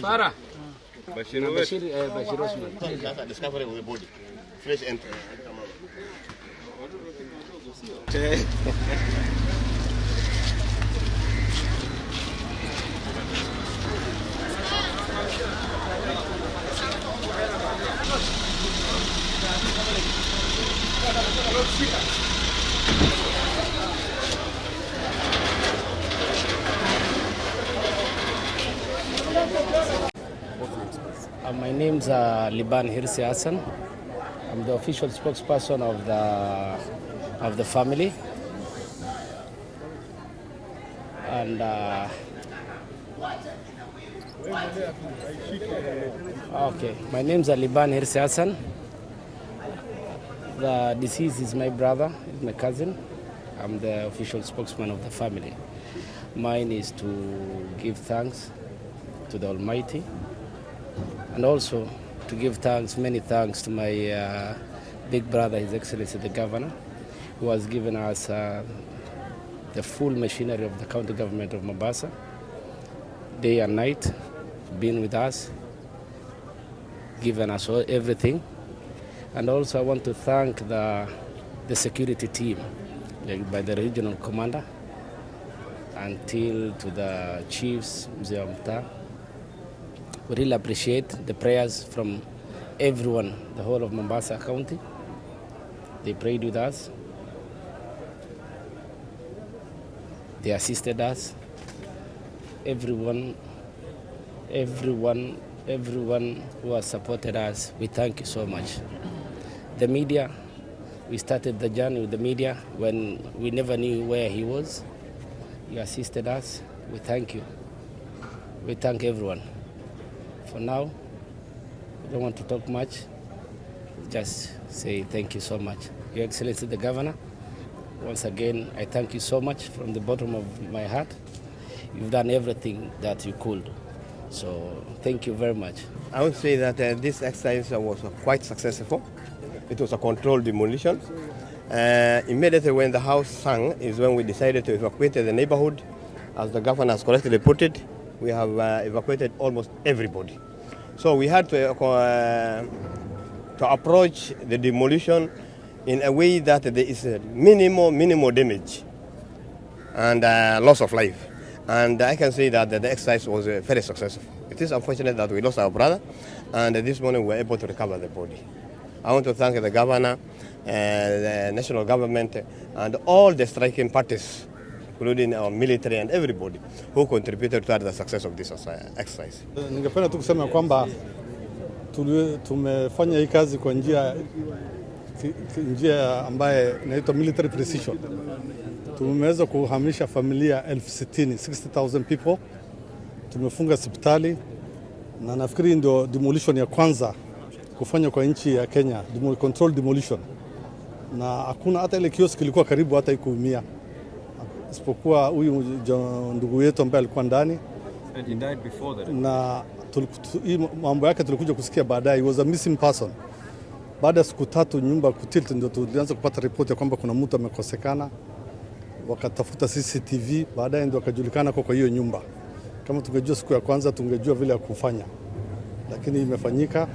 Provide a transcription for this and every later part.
Farah. Bashir Osman. That's a discovery of the body. Fresh entry. My name's Liban Hirsi Hassan. I'm the official spokesperson of the family. And okay, my name's Liban Hirsi Hassan. The deceased is my brother, is my cousin. I'm the official spokesman of the family. Mine is to give thanks to the Almighty, and also to give thanks, many thanks to my big brother, His Excellency the Governor, who has given us the full machinery of the county government of Mombasa, day and night, being with us, given us everything. And also I want to thank the security team, by the regional commander, until to the chiefs, Mzee Mta. We really appreciate the prayers from everyone, the whole of Mombasa County. They prayed with us. They assisted us. Everyone who has supported us, we thank you so much. The media, we started the journey with the media when we never knew where he was. You assisted us. We thank you. We thank everyone. For now, I don't want to talk much. Just say thank you so much. Your Excellency the Governor, once again, I thank you so much from the bottom of my heart. You've done everything that you could. So thank you very much. I would say that this exercise was quite successful. It was a controlled demolition. Immediately when the house sank is when we decided to evacuate the neighborhood. As the governor has correctly put it, we have evacuated almost everybody. So we had to approach the demolition in a way that there is a minimal damage and loss of life. And I can say that the exercise was very successful. It is unfortunate that we lost our brother, and this morning we were able to recover the body. I want to thank the governor, the national government, and all the striking parties, including our military and everybody who contributed to the success of this exercise. Ningependa tu kusema kwamba tumefanya hii kazi kwa njia ambaye inaitwa military precision. Tumeweza kuhamisha familia 60,000 people. Tumefunga hospitali na nafikiri ndio demolition ya kwanza kufanya kwa nchi ya Kenya, control demolition. Na hakuna hata ile kiosk ilikuwa karibu hata ikuumia. Isipokuwa huyu ndugu yetu ambaye alikuwa ndani. And he died before that. Na mambo yake tulikuja kusikia baadaye, he was a missing person. Baada ya siku 3 nyumba kutilt ndio tulianza kupata ripoti ya kwamba kuna mtu amekosekana. Wakatafuta CCTV, baadaye ndio akajulikana kwa hiyo nyumba. Kama tungejua siku ya kwanza tungejua vile ya kufanya. Lakini imefanyika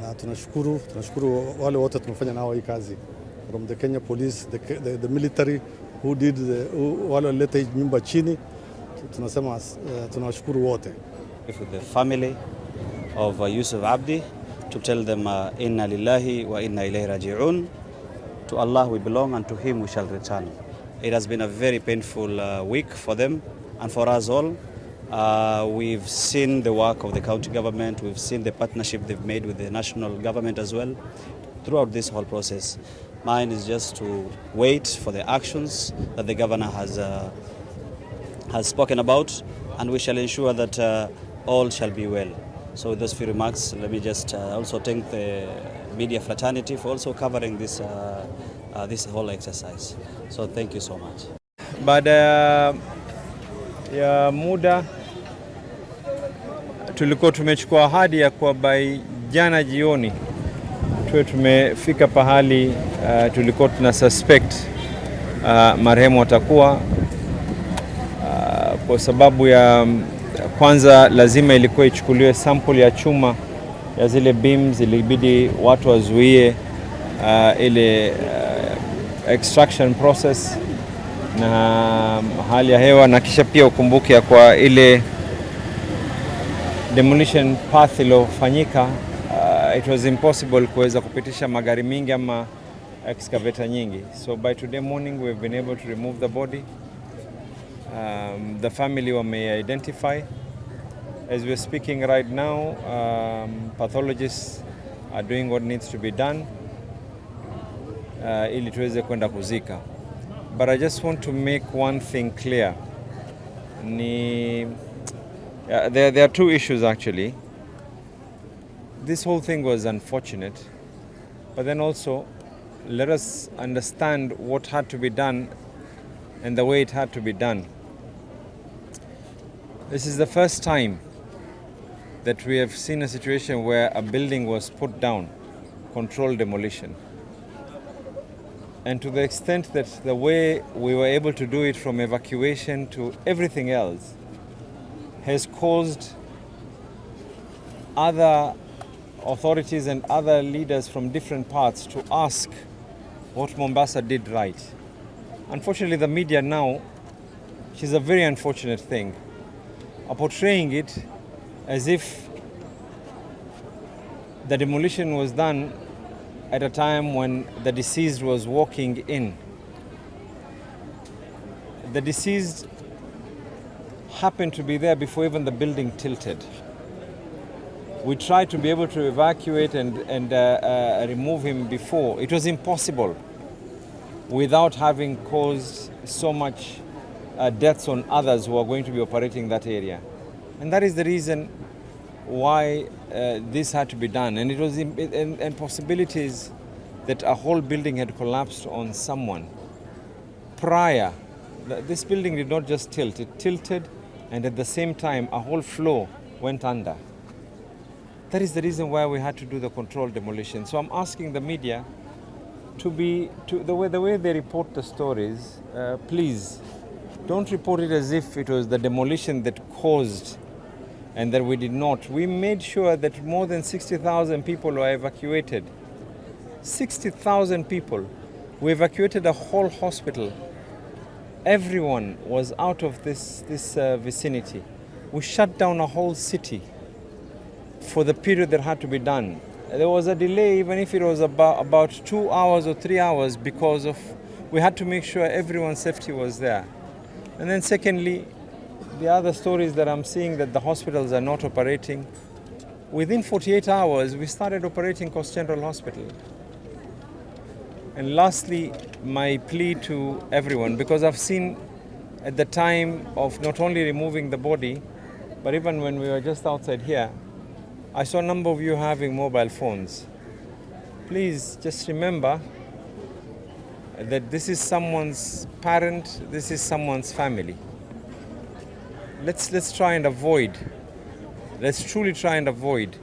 na tunashukuru wale wote tumefanya nao hii kazi. From the Kenya police, the military who did wale walileta hii nyumba chini. Tunasema tunawashukuru wote. With the family of Yusuf Abdi to tell them inna lillahi wa inna ilayhi raji'un. To Allah we belong and to him we shall return. It has been a very painful week for them and for us all. We've seen the work of the county government, we've seen the partnership they've made with the national government as well throughout this whole process. Mine is just to wait for the actions that the governor has spoken about, and we shall ensure that all shall be well. So with those few remarks, let me just also thank the media fraternity for also covering this this whole exercise. So thank you so much. Baada ya muda tulikuwa tumechukua ahadi ya kwa by jana jioni tuwe tumefika pahali tulikuwa tuna suspect marehemu atakuwa kwa sababu ya kwanza lazima ilikuwa ichukuliwe sample ya chuma ya zile beams, ilibidi watu wazuie ile extraction process na hali ya hewa, na kisha pia ukumbuke kwa ile demolition path iliyofanyika it was impossible kuweza kupitisha magari mingi ama excavator nyingi. So by today morning we've been able to remove the body. The family wame identify. As we're speaking right now, pathologists are doing what needs to be done ili tuweze kwenda kuzika. But I just want to make one thing clear. There are two issues actually. This whole thing was unfortunate, but then also let us understand what had to be done and the way it had to be done. This is the first time that we have seen a situation where a building was put down, controlled demolition. And to the extent that the way we were able to do it, from evacuation to everything else, has caused other authorities and other leaders from different parts to ask what Mombasa did right. Unfortunately, the media now, which is a very unfortunate thing, are portraying it as if the demolition was done at a time when the deceased was walking in. The deceased happened to be there before even the building tilted. We tried to be able to evacuate and remove him before. It was impossible without having caused so much deaths on others who are going to be operating that area. And that is the reason why this had to be done. And it was and possibilities that a whole building had collapsed on someone. Prior, this building did not just tilt, it tilted, and at the same time a whole floor went under. That is the reason why we had to do the controlled demolition. So I'm asking the media the way they report the stories, please don't report it as if it was the demolition that caused and that we did not. We made sure that more than 60,000 people were evacuated. 60,000 people. We evacuated a whole hospital. Everyone was out of this vicinity. We shut down a whole city for the period that had to be done. There was a delay, even if it was about 2 hours or 3 hours, because we had to make sure everyone's safety was there. And then secondly, the other stories that I'm seeing, that the hospitals are not operating. Within 48 hours, we started operating Coast General Hospital. And lastly, my plea to everyone, because I've seen at the time of not only removing the body, but even when we were just outside here, I saw a number of you having mobile phones. Please just remember that this is someone's parent, this is someone's family. Let's try and avoid, let's truly try and avoid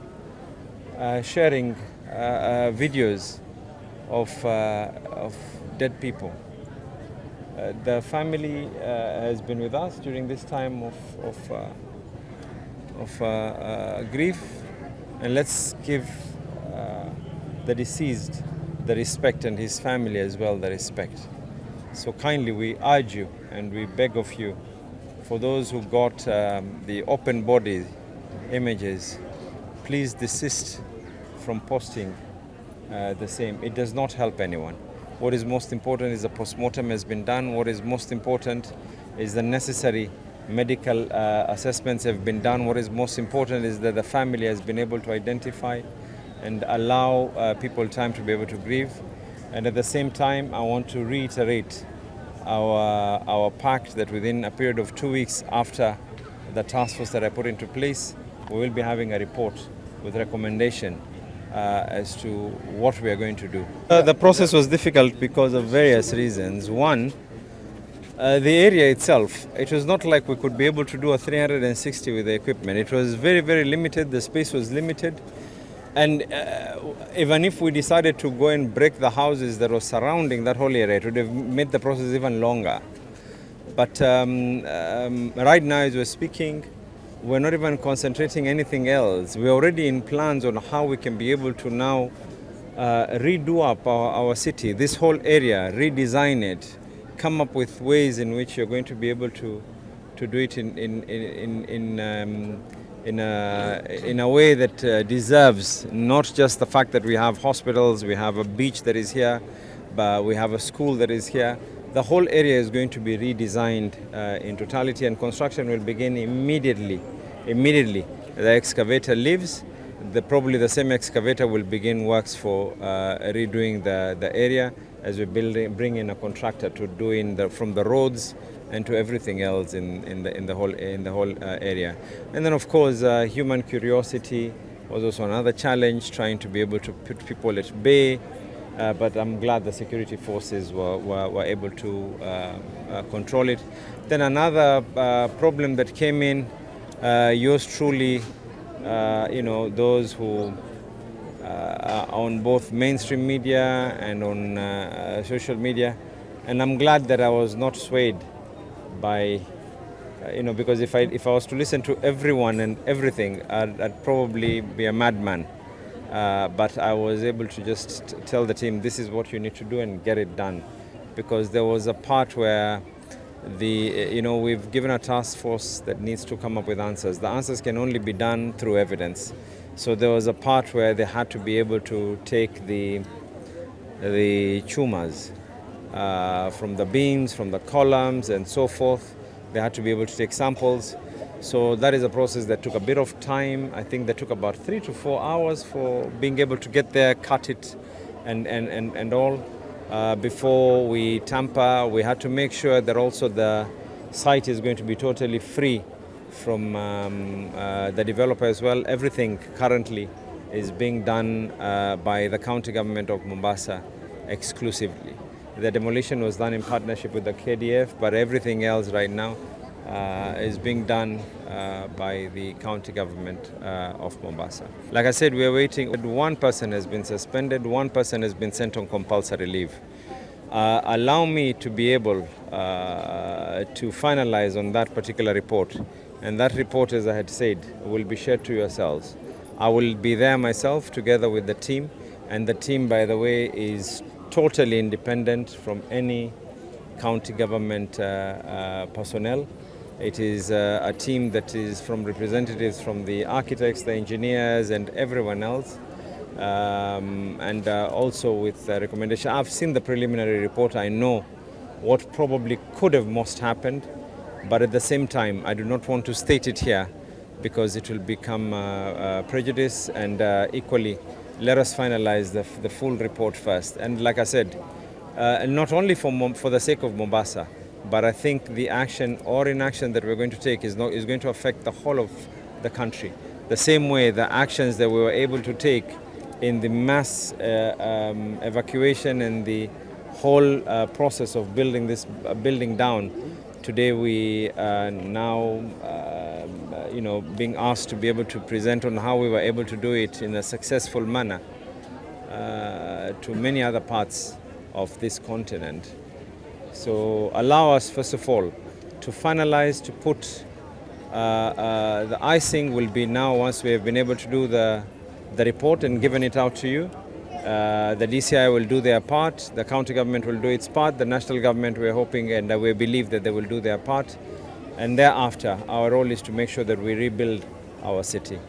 sharing videos of dead people. The family has been with us during this time of grief, and let's give the deceased the respect, and his family as well the respect. So kindly we urge you and we beg of you, for those who got the open body images, please desist from posting the same. It does not help anyone. What is most important is the post-mortem has been done. What is most important is the necessary medical assessments have been done. What is most important is that the family has been able to identify and allow people time to be able to grieve. And at the same time, I want to reiterate our pact that within a period of 2 weeks after the task force that I put into place, we will be having a report with recommendation as to what we are going to do. The process was difficult because of various reasons. One, the area itself, it was not like we could be able to do a 360 with the equipment. It was very, very limited. The space was limited. And even if we decided to go and break the houses that were surrounding that whole area, it would have made the process even longer. But right now, as we're speaking, we're not even concentrating anything else. We're already in plans on how we can be able to now redo up our city, this whole area, redesign it, come up with ways in which you're going to be able to do it in a way that deserves not just the fact that we have hospitals, we have a beach that is here, but we have a school that is here. The whole area is going to be redesigned in totality, and construction will begin immediately. The excavator leaves. Probably the same excavator will begin works for redoing the area as we bring in a contractor to do from the roads and to everything else in the whole area. And then, of course, human curiosity was also another challenge, trying to be able to put people at bay. But I'm glad the security forces were able to control it. Then another problem that came in, yours truly, those who are on both mainstream media and on social media, and I'm glad that I was not swayed by, because if I was to listen to everyone and everything, I'd probably be a madman. But I was able to just tell the team, this is what you need to do and get it done. Because there was a part where we've given a task force that needs to come up with answers. The answers can only be done through evidence. So there was a part where they had to be able to take the chumas from the beams, from the columns and so forth. They had to be able to take samples. So that is a process that took a bit of time. I think that took about 3 to 4 hours for being able to get there, cut it and all. Before we tamper, we had to make sure that also the site is going to be totally free from the developer as well. Everything currently is being done by the county government of Mombasa exclusively. The demolition was done in partnership with the KDF, but everything else right now is being done by the county government of Mombasa. Like I said, we are waiting. One person has been suspended, one person has been sent on compulsory leave. Allow me to be able to finalize on that particular report. And that report, as I had said, will be shared to yourselves. I will be there myself together with the team. And the team, by the way, is totally independent from any county government personnel. It is a team that is from representatives from the architects, the engineers, and everyone else. And also with the recommendation. I've seen the preliminary report. I know what probably could have most happened. But at the same time, I do not want to state it here because it will become prejudice. And equally, let us finalize the full report first. And like I said, not only for the sake of Mombasa, but I think the action or inaction that we're going to take is going to affect the whole of the country. The same way the actions that we were able to take in the mass evacuation and the whole process of building this building down, today we are now being asked to be able to present on how we were able to do it in a successful manner to many other parts of this continent. So allow us, first of all, to finalize, to put the icing will be now once we have been able to do the report and given it out to you. The DCI will do their part, the county government will do its part, the national government we're hoping and we believe that they will do their part. And thereafter, our role is to make sure that we rebuild our city.